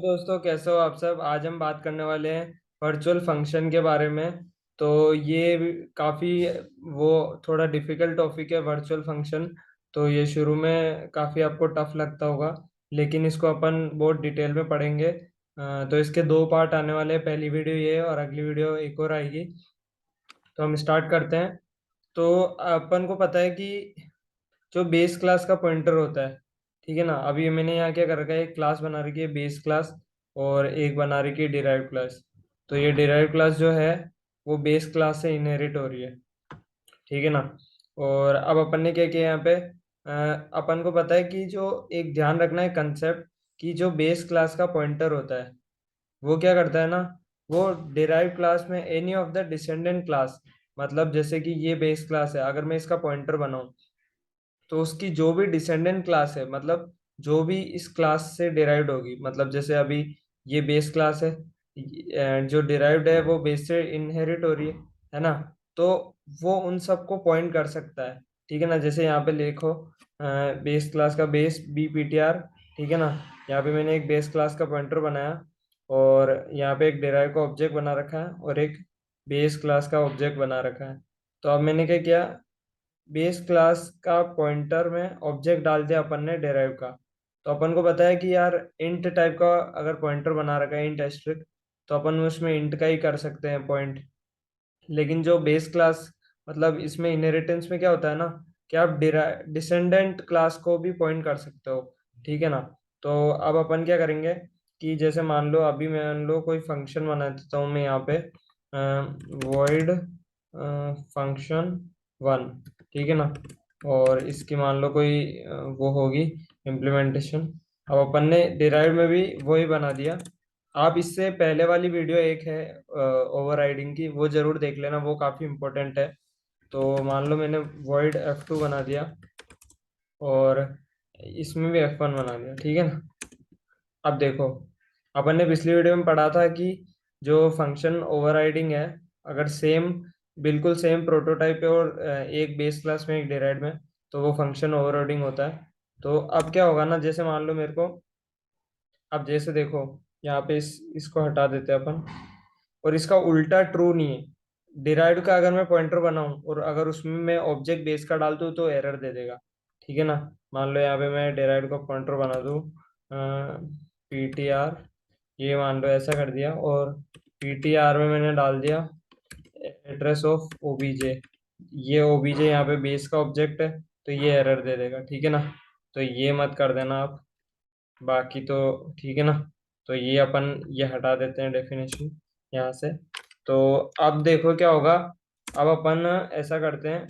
दोस्तों, कैसे हो आप सब। आज हम बात करने वाले हैं वर्चुअल फंक्शन के बारे में। तो ये काफ़ी वो थोड़ा डिफिकल्ट टॉपिक है वर्चुअल फंक्शन। तो ये शुरू में काफ़ी आपको टफ लगता होगा, लेकिन इसको अपन बहुत डिटेल में पढ़ेंगे। तो इसके दो पार्ट आने वाले हैं। पहली वीडियो ये है और अगली वीडियो एक और आएगी। तो हम स्टार्ट करते हैं। तो अपन को पता है कि जो बेस क्लास का पॉइंटर होता है, ठीक है ना। अभी मैंने यहाँ क्या कर रखा है, एक क्लास बना रखी है बेस क्लास, और एक बना रखी है डिराइव क्लास। तो ये डिराइव क्लास जो है वो बेस क्लास से इनहेरिट हो रही है, ठीक है ना। और अब अपन ने क्या किया यहाँ पे, अपन को पता है कि जो एक ध्यान रखना है कंसेप्ट, कि जो बेस क्लास का पॉइंटर होता है वो क्या करता है ना, वो डिराइव क्लास में any of the descendant class, मतलब जैसे कि ये बेस क्लास है, अगर मैं इसका पॉइंटर बनाऊं तो उसकी जो भी डिसेंडेंट क्लास है, मतलब जो भी इस क्लास से डिराइव्ड होगी, मतलब जैसे अभी ये बेस क्लास है, जो डिराइव्ड है वो बेस से इनहेरिट हो रही है ना। तो वो उन सबको पॉइंट कर सकता है, ठीक है ना। जैसे यहाँ पे लिखो बेस क्लास का base B P T R, ठीक है ना। यहाँ पे मैंने एक बेस क्लास का पॉइंटर बनाया, और यहाँ पे एक डिराइव का ऑब्जेक्ट बना रखा है, और एक बेस क्लास का ऑब्जेक्ट बना रखा है। तो अब मैंने क्या किया, बेस क्लास का पॉइंटर में ऑब्जेक्ट डाल दिया अपन ने डिराइव का। तो अपन को पता है कि यार इंट टाइप का अगर पॉइंटर बना रखा है, इंट एस्ट्रिक, तो अपन उसमें इंट का ही कर सकते हैं पॉइंट। लेकिन जो बेस क्लास, मतलब इसमें इनहेरिटेंस में क्या होता है ना, कि आप डिसेंडेंट क्लास को भी पॉइंट कर सकते हो, ठीक है ना। तो अब अपन क्या करेंगे कि जैसे मान लो, अभी मान लो कोई फंक्शन बना देता हूँ मैं यहाँ पे, वॉइड फंक्शन वन, ठीक है ना। और इसकी मान लो कोई वो होगी इम्प्लीमेंटेशन। अब अपन ने डिराइव में भी वही बना दिया। आप इससे पहले वाली वीडियो एक है ओवरराइडिंग की, वो जरूर देख लेना, वो काफ़ी इंपॉर्टेंट है। तो मान लो मैंने void f2 बना दिया, और इसमें भी f1 बना दिया, ठीक है ना। अब देखो, अपन ने पिछली वीडियो में पढ़ा था कि जो फंक्शन ओवरराइडिंग है, अगर सेम, बिल्कुल सेम प्रोटोटाइप है, और एक बेस क्लास में एक डिराइड में, तो वो फंक्शन ओवरराइडिंग होता है। तो अब क्या होगा ना, जैसे मान लो मेरे को, अब जैसे देखो, यहाँ पे इसको हटा देते हैं अपन, और इसका उल्टा ट्रू नहीं है। डिराइव्ड का अगर मैं पॉइंटर बनाऊं और अगर उसमें मैं ऑब्जेक्ट बेस का डाल दूं तो एरर दे देगा, ठीक है ना। मान लो यहाँ पे मैं डिराइव्ड का पॉइंटर बना दूं पी टी आर, ये मान लो ऐसा कर दिया, और पी टी आर में मैंने डाल दिया एड्रेस ऑफ ओबीजे। ये ओबीजे यहाँ पे बेस का ऑब्जेक्ट है, तो ये एरर दे देगा, ठीक है ना। तो ये मत कर देना आप, बाकी तो ठीक है ना। तो ये अपन ये हटा देते हैं डेफिनेशन यहाँ से। तो अब देखो क्या होगा। अब अपन ऐसा करते हैं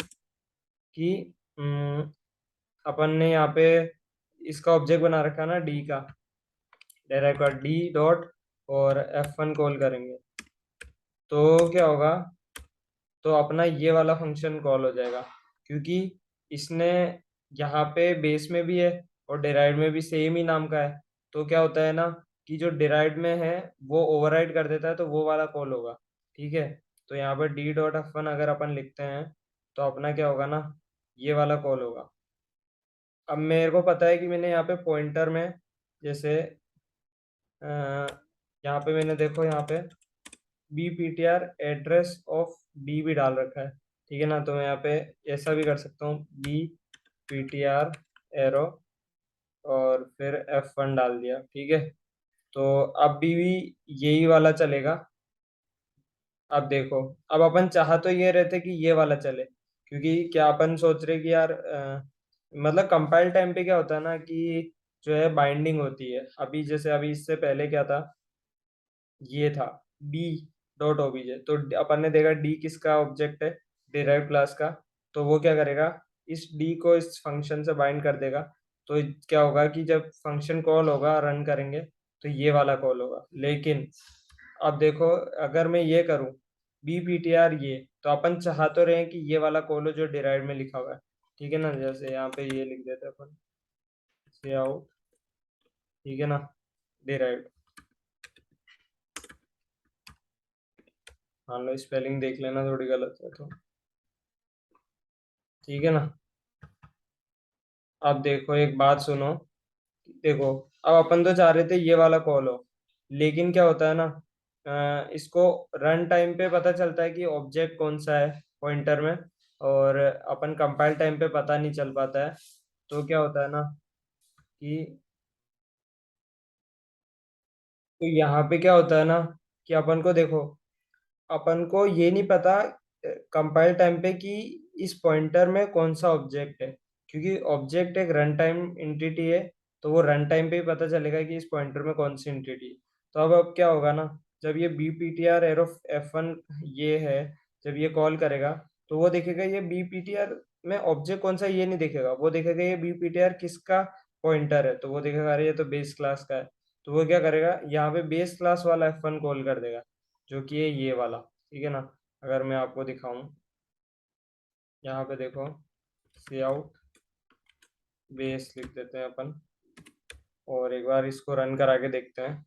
कि अपन ने यहाँ पे इसका ऑब्जेक्ट बना रखा है ना डी का, डायरेक्ट का डी डॉट, और F1 कॉल करेंगे। तो क्या होगा, तो अपना ये वाला फंक्शन कॉल हो जाएगा, क्योंकि इसने यहाँ पे बेस में भी है और डिराइव्ड में भी सेम ही नाम का है। तो क्या होता है ना, कि जो डिराइव्ड में है वो ओवरराइड कर देता है, तो वो वाला कॉल होगा, ठीक है। तो यहाँ पर डी डॉट F1 अगर अपन लिखते हैं, तो अपना क्या होगा ना, ये वाला कॉल होगा। अब मेरे को पता है कि मैंने यहाँ पे पॉइंटर में, जैसे अ, यहाँ पे मैंने देखो, यहाँ पे B P T R address of D भी डाल रखा है, ठीक है ना। तो मैं यहाँ पे ऐसा भी कर सकता हूँ, B P T R arrow, और फिर F1 डाल दिया, ठीक है। तो अब भी यही वाला चलेगा। अब देखो, अब अपन चाह तो ये रहते कि ये वाला चले, क्योंकि क्या अपन सोच रहे कि यार मतलब कंपाइल टाइम पे क्या होता है ना, कि जो है बाइंडिंग होती है। अभी जैसे अभी इससे पहले क्या था, ये था डी डॉट ओबीजे। तो अपन ने देखा डी किसका ऑब्जेक्ट है, डिराइव क्लास का। तो वो क्या करेगा, इस डी को इस फंक्शन से बाइंड कर देगा। तो क्या होगा कि जब फंक्शन कॉल होगा, रन करेंगे, तो ये वाला कॉल होगा। लेकिन अब देखो, अगर मैं ये करूं बी पी टी आर ये, तो अपन चाह तो रहे हैं कि ये वाला कॉल हो जो डिराइव में लिखा हुआ है, ठीक है ना। जैसे यहाँ पे ये लिख देते हैं अपन, से आउट, ठीक है ना, डिराइव। मान लो स्पेलिंग देख लेना, थोड़ी गलत है तो, ठीक है ना। अब देखो एक बात सुनो, देखो, अब अपन तो चाह रहे थे ये वाला कॉल हो, लेकिन क्या होता है ना, इसको रन टाइम पे पता चलता है कि ऑब्जेक्ट कौन सा है पॉइंटर में, और अपन कंपाइल टाइम पे पता नहीं चल पाता है। तो क्या होता है ना कि, तो यहाँ पे क्या होता है ना कि अपन को देखो, अपन को ये नहीं पता कंपाइल टाइम पे कि इस पॉइंटर में कौन सा ऑब्जेक्ट है, क्योंकि ऑब्जेक्ट एक रन टाइम एंटिटी है। तो वो रन टाइम पे ही पता चलेगा कि इस पॉइंटर में कौन सी एंटिटी है। तो अब क्या होगा ना, जब ये B P T R arrow F1 ये है, जब ये कॉल करेगा, तो वो देखेगा ये बी पी टी आर में ऑब्जेक्ट कौन सा है, ये नहीं देखेगा, वो देखेगा ये बी पी टी आर किसका पॉइंटर है। तो वो देखेगा अरे ये तो बेस क्लास का है। तो वो क्या करेगा, यहाँ पे बेस क्लास वाला F1 कॉल कर देगा, जो कि है ये वाला। ठीक है ना, अगर मैं आपको दिखाऊं, यहाँ पे देखो, सी आउट बेस लिख देते हैं अपन, और एक बार इसको रन करा के देखते हैं,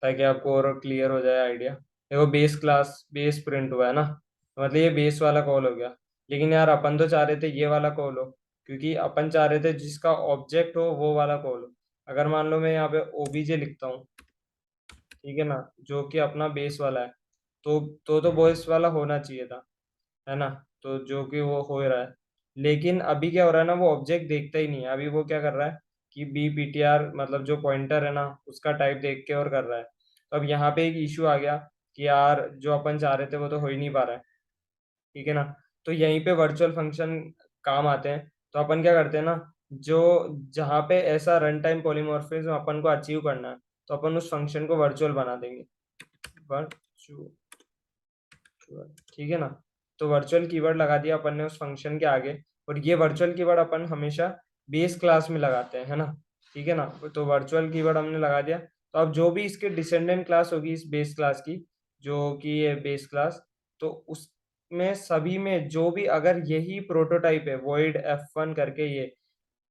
ताकि आपको और क्लियर हो जाए आइडिया। देखो बेस क्लास बेस प्रिंट हुआ है ना, तो मतलब ये बेस वाला कॉल हो गया। लेकिन यार अपन तो चाह रहे थे ये वाला कॉल हो, क्योंकि अपन चाह रहे थे जिसका ऑब्जेक्ट हो वो वाला कॉल हो। अगर मान लो मैं यहाँ पे ओबीजे लिखता हूँ, ठीक है ना, जो कि अपना बेस वाला है, तो बेस वाला होना चाहिए था, है ना। तो जो कि वो हो ही रहा है। लेकिन अभी क्या हो रहा है ना, वो ऑब्जेक्ट देखता ही नहीं है। अभी वो क्या कर रहा है कि बी पी टी आर मतलब जो पॉइंटर है ना उसका टाइप देख के और कर रहा है। तो अब यहाँ पे एक इश्यू आ गया कि यार जो अपन चाह रहे थे वो तो हो ही नहीं पा रहा है। ठीक है ना, तो यहीं पे वर्चुअल फंक्शन काम आते हैं। तो अपन क्या करते हैं ना, जो जहाँ पे ऐसा रन टाइम पॉलीमॉर्फिज्म अपन को अचीव करना है, तो अपन उस फंक्शन को वर्चुअल बना देंगे। वर्चुअल, ठीक है ना। तो वर्चुअल कीवर्ड लगा दिया अपन ने उस फंक्शन के आगे, और ये वर्चुअल कीवर्ड अपन हमेशा बेस क्लास में लगाते हैं, है ना। ठीक है ना, तो वर्चुअल कीवर्ड हमने लगा दिया। तो अब जो भी इसके डिसेंडेंट क्लास होगी इस बेस क्लास की, जो कि है बेस क्लास, तो उसमें सभी में जो भी अगर यही प्रोटोटाइप है वॉइड F1 करके ये,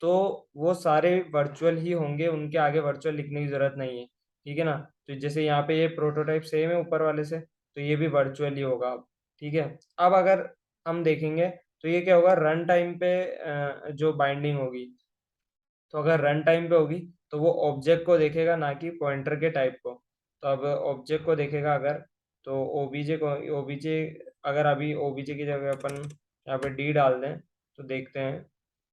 तो वो सारे वर्चुअल ही होंगे, उनके आगे वर्चुअल लिखने की जरूरत नहीं है। ठीक है ना, तो जैसे यहाँ पे ये प्रोटोटाइप सेम है ऊपर वाले से, तो ये भी वर्चुअल ही होगा अब। ठीक है, अब अगर हम देखेंगे तो ये क्या होगा, रन टाइम पे जो बाइंडिंग होगी, तो अगर रन टाइम पे होगी तो वो ऑब्जेक्ट को देखेगा ना कि पॉइंटर के टाइप को। तो अब ऑब्जेक्ट को देखेगा अगर, तो ओबीजे को, ओबीजे, अगर अभी ओबीजे की जगह अपन यहाँ पे डी डाल दें तो देखते हैं,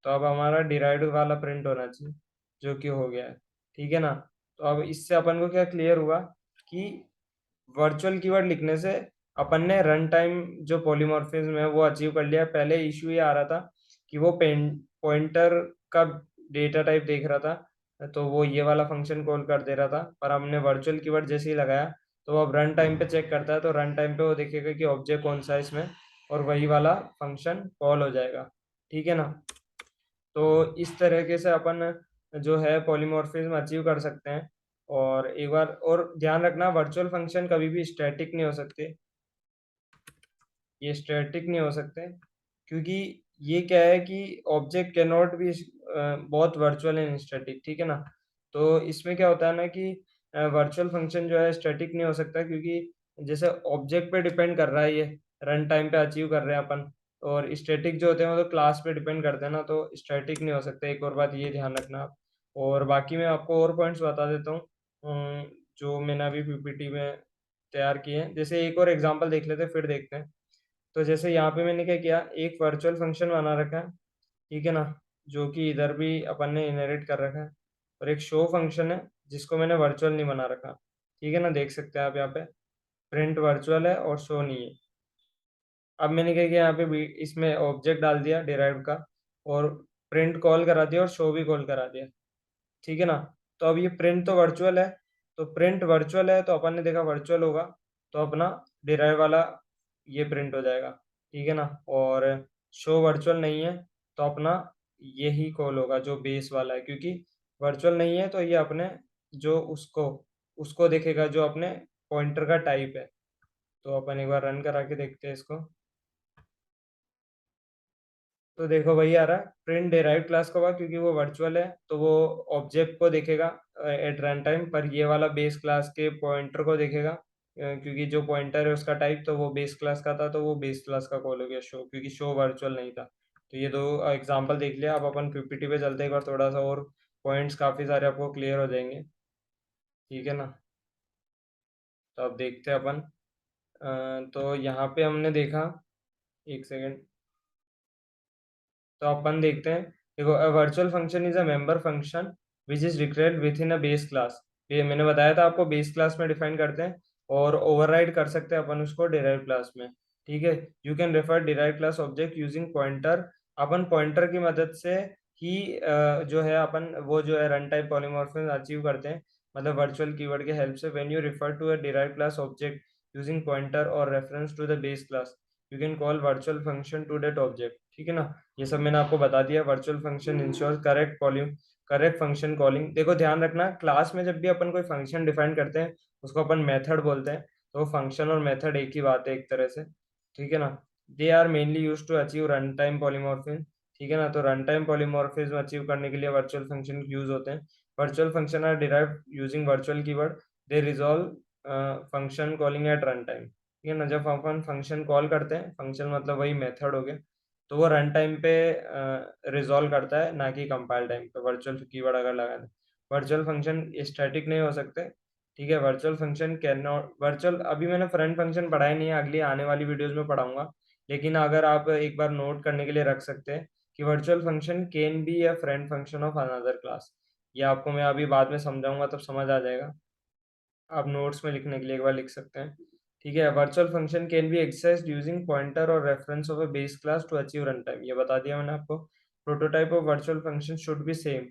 तो अब हमारा डिराइव्ड वाला प्रिंट होना चाहिए, जो कि हो गया है। ठीक है ना, तो अब इससे अपन को क्या क्लियर हुआ कि वर्चुअल कीवर्ड लिखने से अपन ने रन टाइम जो पॉलीमॉर्फिज्म है वो अचीव कर लिया। पहले इशू ये आ रहा था कि वो पेन पॉइंटर का डेटा टाइप देख रहा था, तो वो ये वाला फंक्शन कॉल कर दे रहा था। पर हमने वर्चुअल कीवर्ड जैसे ही लगाया, तो वो अब रन टाइम पे चेक करता है, तो रन टाइम पे वो देखेगा कि ऑब्जेक्ट कौन सा है इसमें, और वही वाला फंक्शन कॉल हो जाएगा। ठीक है ना, तो इस तरीके से अपन जो है पॉलीमॉर्फिज्म अचीव कर सकते हैं। और एक बार और ध्यान रखना, वर्चुअल फंक्शन कभी भी स्टैटिक नहीं हो सकते। ये स्टैटिक नहीं हो सकते, क्योंकि ये क्या है कि ऑब्जेक्ट कैन नॉट बी, बहुत वर्चुअल एंड स्टैटिक। ठीक है ना, तो इसमें क्या होता है ना कि वर्चुअल फंक्शन जो है स्टैटिक नहीं हो सकता, क्योंकि जैसे ऑब्जेक्ट पे डिपेंड कर रहा है ये, रन टाइम पे अचीव कर रहे हैं अपन। और स्टैटिक जो होते हैं वो तो क्लास पे डिपेंड करते हैं ना, तो स्टैटिक नहीं हो सकते। एक और बात ये ध्यान रखना आप। और बाकी मैं आपको और पॉइंट्स बता देता हूँ, जो मैंने अभी पीपीटी में तैयार किए हैं। जैसे एक और एग्जांपल देख लेते हैं फिर देखते हैं। तो जैसे यहाँ पे मैंने क्या किया, एक वर्चुअल फंक्शन बना रखा है, ठीक है ना, जो कि इधर भी अपन ने इनहेरिट कर रखा है। और एक शो फंक्शन है जिसको मैंने वर्चुअल नहीं बना रखा। ठीक है ना, देख सकते हैं आप यहाँ पे प्रिंट वर्चुअल है और शो नहीं है। अब मैंने क्या किया, यहाँ पे इसमें ऑब्जेक्ट डाल दिया डिराइव्ड का, और प्रिंट कॉल करा दिया और शो भी कॉल करा दिया। ठीक है ना, तो अब ये प्रिंट तो वर्चुअल है, तो प्रिंट वर्चुअल है तो अपन ने देखा वर्चुअल होगा, तो अपना डिराइव वाला ये प्रिंट हो जाएगा। ठीक है ना, और शो वर्चुअल नहीं है, तो अपना यही कॉल होगा जो बेस वाला है, क्योंकि वर्चुअल नहीं है तो ये अपने जो उसको उसको देखेगा जो अपने पॉइंटर का टाइप है। तो अपन एक बार रन करा के देखते हैं इसको। तो देखो वही आ रहा है, प्रिंट डेराइव क्लास का होगा क्योंकि वो वर्चुअल है, तो वो ऑब्जेक्ट को देखेगा एट रन टाइम, पर ये वाला बेस क्लास के पॉइंटर को देखेगा, क्योंकि जो पॉइंटर है उसका टाइप तो वो बेस क्लास का था, तो वो बेस क्लास का कॉल हो गया शो, क्योंकि शो वर्चुअल नहीं था। तो ये दो एग्जांपल देख लिया। अब अपन पीपीटी पे चलते हैं एक बार, थोड़ा सा और पॉइंट्स काफी सारे आपको क्लियर हो जाएंगे। ठीक है ना। तो अब देखते हैं अपन। तो यहाँ पे हमने देखा, एक सेकेंड। तो अपन देखते हैं। देखो, a virtual function is a member function which is declared with in a base class. ये मैंने बताया था आपको, बेस क्लास में डिफाइन करते हैं और ओवरराइड कर सकते हैं अपन उसको डिराइव क्लास में। ठीक है। You can refer derive class object using pointer. Upon pointer की मदद से ही जो है अपन वो जो है रन टाइप पॉलीमॉर्फिज्म अचीव करते हैं, मतलब वर्चुअल कीवर्ड के हेल्प से। When you refer to a derive class object using pointer और reference to the base class, you can call virtual function to that object. ठीक है ना। ये सब मैंने आपको बता दिया। Virtual function ensure correct calling, correct function calling. देखो ध्यान रखना, क्लास में जब भी अपन कोई फंक्शन डिफाइन करते हैं उसको अपन मेथड बोलते हैं। तो फंक्शन और मेथड एक ही बात है एक तरह से। ठीक है ना। They are mainly use to achieve run time polymorphism. ठीक है ना। तो रन टाइम पॉलीमॉर्फिज्म अचीव करने के लिए वर्चुअल फंक्शन यूज होते हैं। Virtual function are derived using virtual keyword. They resolve function calling at run time. ठीक है ना। जब अपन फंक्शन कॉल करते हैं, फंक्शन मतलब वही मेथड हो गया, तो वो रन टाइम पे रिजॉल्व करता है, ना कि कंपाइल टाइम पे, वर्चुअल कीवर्ड अगर लगा दें। वर्चुअल फंक्शन स्टैटिक नहीं हो सकते। ठीक है। Virtual function can not, virtual अभी मैंने फ्रेंड फंक्शन पढ़ाया नहीं है, अगली आने वाली वीडियोस में पढ़ाऊंगा। लेकिन अगर आप एक बार नोट करने के लिए रख सकते हैं कि virtual function can be a friend function of another class. ये आपको मैं अभी बाद में समझाऊंगा, तब समझ आ जाएगा। आप नोट्स में लिखने के लिए एक बार लिख सकते हैं। ठीक है। Virtual function can be accessed using pointer और reference of a base class to achieve run time. ये बता दिया मैंने आपको। Prototype of virtual function should be same.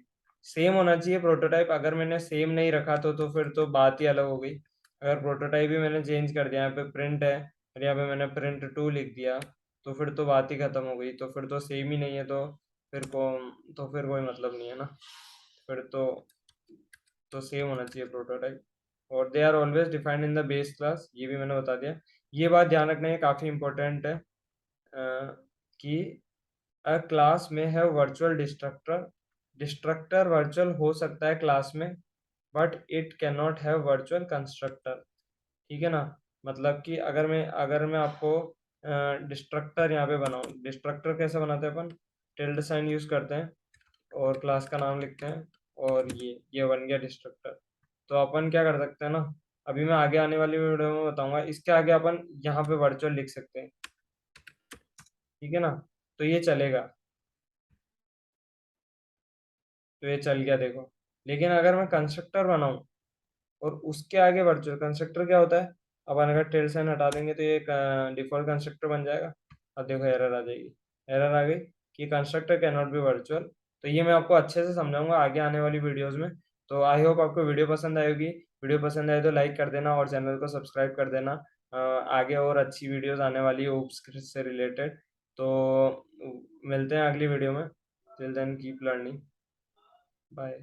Same होना चाहिए प्रोटोटाइप। अगर मैंने सेम नहीं रखा तो फिर तो बात ही अलग हो गई। अगर प्रोटोटाइप ही मैंने चेंज कर दिया, यहाँ पे प्रिंट है और यहाँ पे मैंने प्रिंट टू लिख दिया, तो फिर तो बात ही खत्म हो गई। तो फिर तो सेम ही नहीं है, फिर को तो फिर कोई मतलब नहीं है ना। फिर तो सेम होना चाहिए प्रोटोटाइप। और they are always defined in the base class, ये भी मैंने बता दिया। ये बात ध्यान रखना है, काफ़ी इंपॉर्टेंट है, कि अ क्लास में है वर्चुअल डिस्ट्रक्टर। डिस्ट्रक्टर वर्चुअल हो सकता है क्लास में, but it can not have virtual constructor. ठीक है ना। मतलब कि अगर मैं आपको डिस्ट्रक्टर यहाँ पे बनाऊँ, डिस्ट्रक्टर कैसे बनाते हैं अपन, टिल्ड साइन यूज करते हैं और क्लास का नाम लिखते हैं, और ये बन गया डिस्ट्रक्टर। तो अपन क्या कर सकते हैं ना, अभी मैं आगे आने वाली वीडियो में बताऊंगा, इसके आगे अपन यहाँ पे वर्चुअल लिख सकते हैं। ठीक है ना। तो ये चलेगा। तो ये चल गया देखो। लेकिन अगर मैं कंस्ट्रक्टर बनाऊं और उसके आगे वर्चुअल, कंस्ट्रक्टर क्या होता है, अपन अगर टेल साइन हटा देंगे तो ये डिफॉल्ट कंस्ट्रक्टर बन जाएगा। अब देखो एरर आ जाएगी, एरर आ गई कि constructor can not be virtual. तो ये मैं आपको अच्छे से समझाऊंगा आगे आने वाली वीडियोस में। तो आई होप आपको वीडियो पसंद आएगी। वीडियो पसंद आए तो लाइक कर देना और चैनल को सब्सक्राइब कर देना। आगे और अच्छी वीडियोस आने वाली है ओप्स से रिलेटेड। तो मिलते हैं अगली वीडियो में। Till then keep learning. Bye.